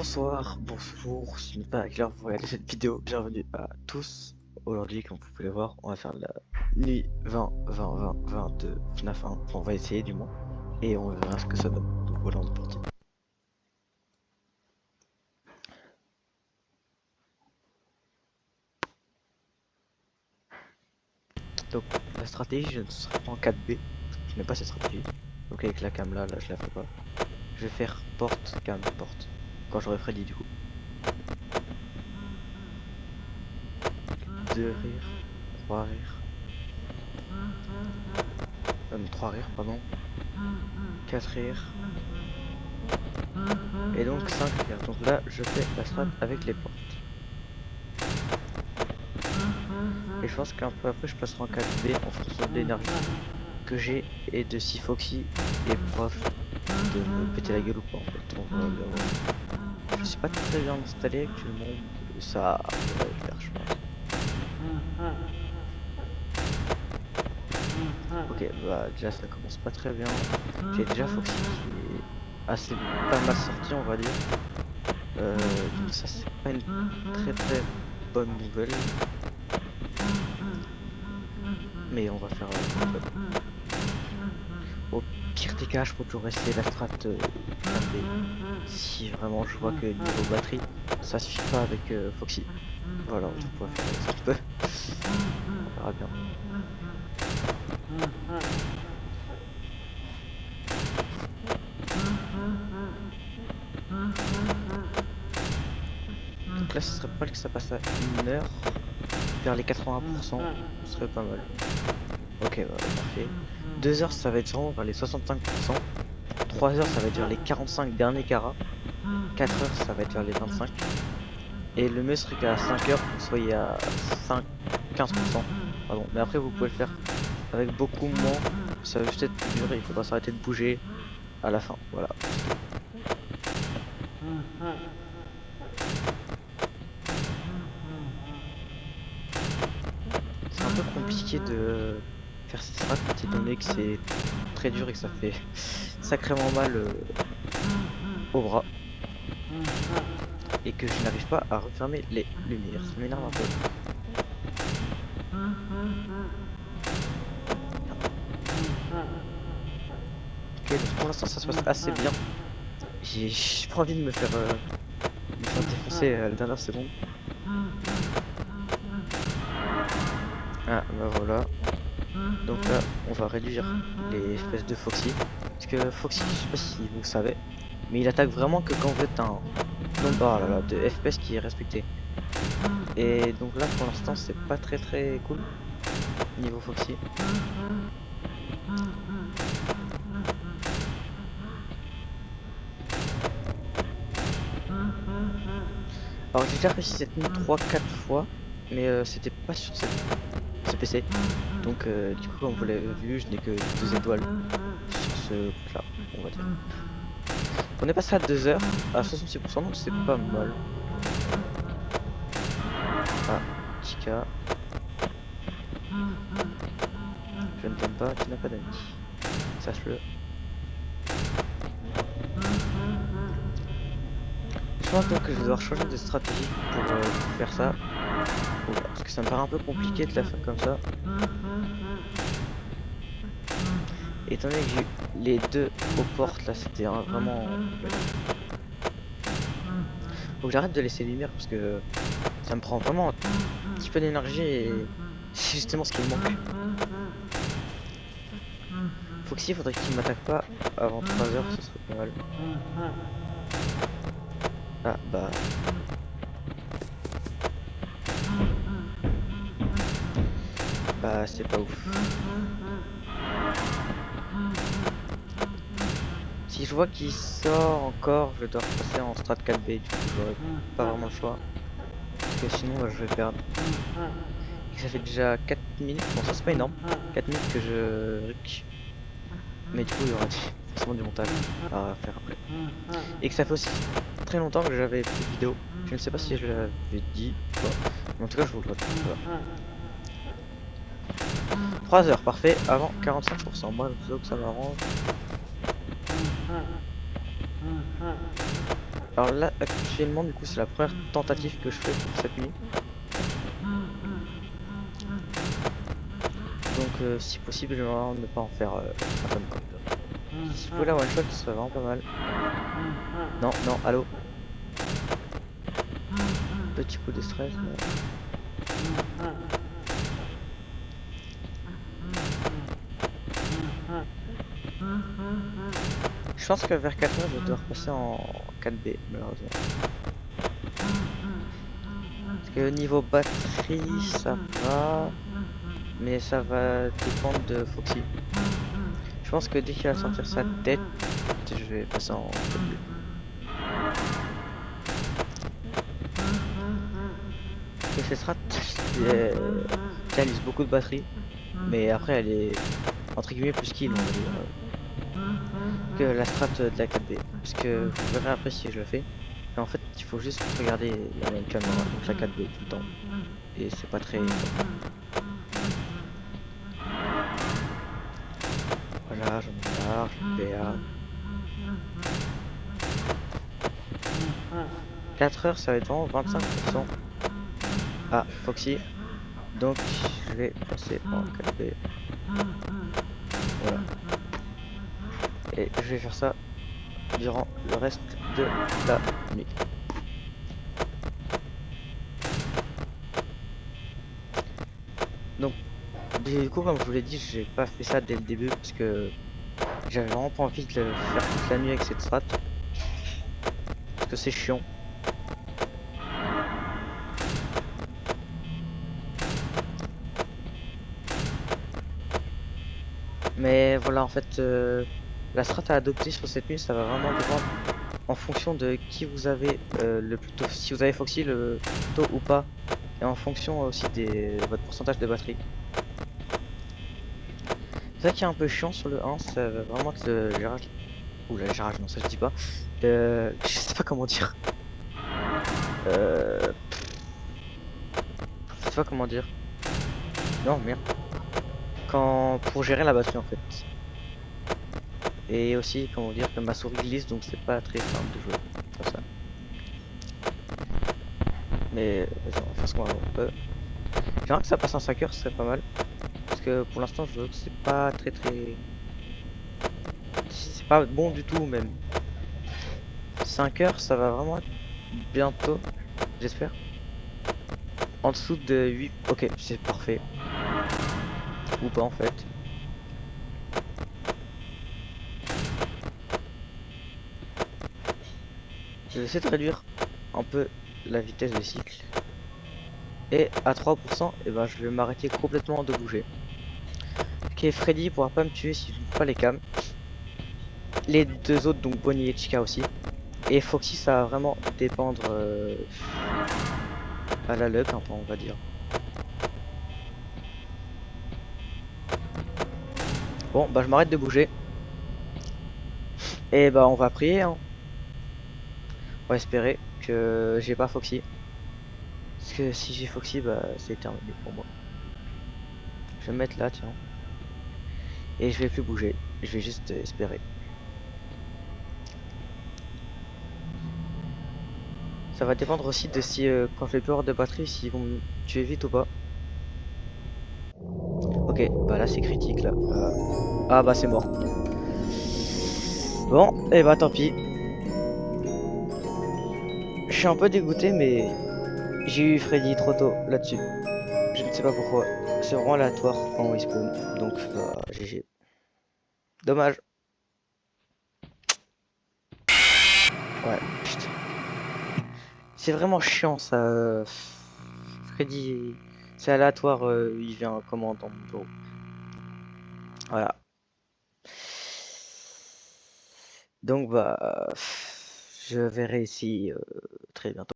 Bonsoir, bonjour, ce n'est pas à quelle heure vous regardez cette vidéo, bienvenue à tous. Aujourd'hui, comme vous pouvez le voir, on va faire la nuit 20 de FNAF 1, enfin, on va essayer du moins, et on verra ce que ça donne. Donc voilà, on est parti. Donc la stratégie, je ne serai pas en 4B, je n'ai pas cette stratégie. Donc avec la cam là, je la fais pas. Je vais faire porte, cam, porte, quand j'aurai Freddy du coup. 2 rires, 3 rires. 3 rires, pardon. 4 rires. Et donc 5 rires. Donc là, je fais la strat avec les portes. Et je pense qu'un peu après, je passerai en 4B en fonction de l'énergie que j'ai et de si Foxy est proche de me péter la gueule ou pas en fait. On va bien voir. Je suis pas très bien installé actuellement. Ça devrait le faire, je pense. Ok, bah déjà ça commence pas très bien. J'ai déjà Foxy qui est assez pas mal sorti, on va dire. Donc ça c'est pas une très bonne nouvelle. Mais on va faire au pire des cas, je peux toujours essayer la strat si vraiment je vois que niveau batterie ça suffit pas avec Foxy. Voilà, je pourrais faire ce que je peux. On verra bien. Donc là ce serait pas que ça passe à 1 heure. Vers les 80%, ce serait pas mal. Ok, bah, parfait. 2 heures ça va être vraiment vers les 65%. 3 heures ça va être vers les 45 derniers carats. 4 heures ça va être vers les 25. Et le mieux serait qu'à 5 heures vous soyez à 15%. Pardon. Mais après vous pouvez le faire avec beaucoup moins. Ça va juste être plus dur et il faudra s'arrêter de bouger à la fin. Voilà. C'est un peu compliqué de faire cette strat étant donné que c'est très dur et que ça fait sacrément mal au bras. Et que je n'arrive pas à refermer les lumières. Ça m'énerve un peu. Ok, donc pour l'instant ça se passe assez bien. J'ai pas envie de me faire défoncer à la dernière seconde. Ah bah voilà. Donc là on va réduire les FPS de Foxy. Parce que Foxy, je sais pas si vous le savez, mais il attaque vraiment que quand vous êtes un nombre de FPS qui est respecté. Et donc là pour l'instant c'est pas très cool niveau Foxy. Alors j'ai déjà réussi cette nuit 3-4 fois, mais c'était pas sur ce PC. Donc du coup comme vous l'avez vu, je n'ai que 2 étoiles sur ce truc là, on va dire. On est passé à 2 heures à 66%, donc c'est pas mal. Ah, Chica. Je ne t'aime pas, tu n'as pas d'amis. Sache-le. Je pense donc que je vais devoir changer de stratégie pour faire ça. Parce que ça me paraît un peu compliqué de la faire comme ça. Étant donné que j'ai les deux aux portes là, c'était vraiment... Faut que j'arrête de laisser lumière parce que ça me prend vraiment un petit peu d'énergie et c'est justement ce qui me manque. Foxy, il faudrait qu'il m'attaque pas avant 3 heures, ce serait pas mal. Ah bah... Bah c'est pas ouf. Si je vois qu'il sort encore, je dois repasser en strat 4B, du coup j'aurai pas vraiment le choix. Parce que sinon bah, je vais perdre. Et que ça fait déjà 4 minutes, bon ça c'est pas énorme, 4 minutes que je ric. Mais du coup il y aura forcément du montage à faire après. Et que ça fait aussi très longtemps que j'avais fait de vidéo. Je ne sais pas si je l'avais dit ou pas. Mais en tout cas je vous le redis. Voilà. 3 heures, parfait, avant 45%. Moi je veux que ça m'arrange. Alors là, actuellement, du coup, c'est la première tentative que je fais pour cette nuit. Donc, si possible, j'aimerais ne pas en faire un tonne, quoi. Si je pouvais la one shot, ce serait vraiment pas mal. Non, non, allô. Petit coup de stress. Je pense que vers 4h, je vais devoir passer en 4B, malheureusement. Parce que niveau batterie, ça va. Mais ça va dépendre de Foxy. Je pense que dès qu'il va sortir sa tête, je vais passer en 4B. Parce que cette strat, elle use beaucoup de batterie. Mais après, elle est entre guillemets plus skill, on va dire, que la strat de la 4B. Parce que vous verrez après si je le fais. Mais en fait, il faut juste regarder la même caméra, donc la 4B tout le temps. Et c'est pas très. Voilà, j'en ai marre, je PA. 4h, ça va être vraiment 25%. Ah, Foxy. Donc, je vais passer en 4B. Voilà. Et je vais faire ça durant le reste de la nuit. Donc, du coup, comme je vous l'ai dit, j'ai pas fait ça dès le début parce que j'avais vraiment pas envie de le faire toute la nuit avec cette strat. Parce que c'est chiant. Mais voilà, en fait, la strat à adopter sur cette nuit, ça va vraiment dépendre en fonction de qui vous avez le plus tôt. Si vous avez Foxy le plus tôt ou pas. Et en fonction aussi de votre pourcentage de batterie. C'est ça qui est un peu chiant sur le 1, ça va vraiment être le gérage. Ouh, le gérage, non, ça je dis pas. Je sais pas comment dire. Euh... Je sais pas comment dire. Non, merde. Pour gérer la batterie en fait. Et aussi, comment dire, que ma souris glisse donc c'est pas très simple de jouer comme ça. Mais vas-y, on va faire ce qu'on peut. J'aimerais que ça passe en 5 heures, ce serait pas mal. Parce que pour l'instant, je veux que c'est pas très. C'est pas bon du tout même. 5 heures, ça va vraiment être bientôt, j'espère. En dessous de 8. Ok, c'est parfait. Ou pas en fait. Je vais essayer de réduire un peu la vitesse de cycle. Et à 3%, et ben, je vais m'arrêter complètement de bouger. Ok, Freddy pourra pas me tuer si je ne pas les cams. Les deux autres, donc Bonnie et Chica aussi. Et Foxy, ça va vraiment dépendre à la luck, un peu, on va dire. Bon, bah je m'arrête de bouger. Et bah on va prier, hein. On va espérer que j'ai pas Foxy. Parce que si j'ai Foxy, bah c'est terminé pour moi. Je vais me mettre là, tiens. Et je vais plus bouger. Je vais juste espérer. Ça va dépendre aussi de si quand je vais plus avoir de batterie, s'ils vont me tuer vite ou pas. Ok, bah là c'est critique là. Ah bah c'est mort. Bon, et bah tant pis. Je suis un peu dégoûté mais j'ai eu Freddy trop tôt là-dessus. Je ne sais pas pourquoi. C'est vraiment aléatoire quand il spawn. Donc bah GG. Dommage. Ouais, putain. C'est vraiment chiant ça. Freddy, c'est aléatoire, il vient comment dans mon bureau. Voilà. Donc bah je verrai ici très bientôt.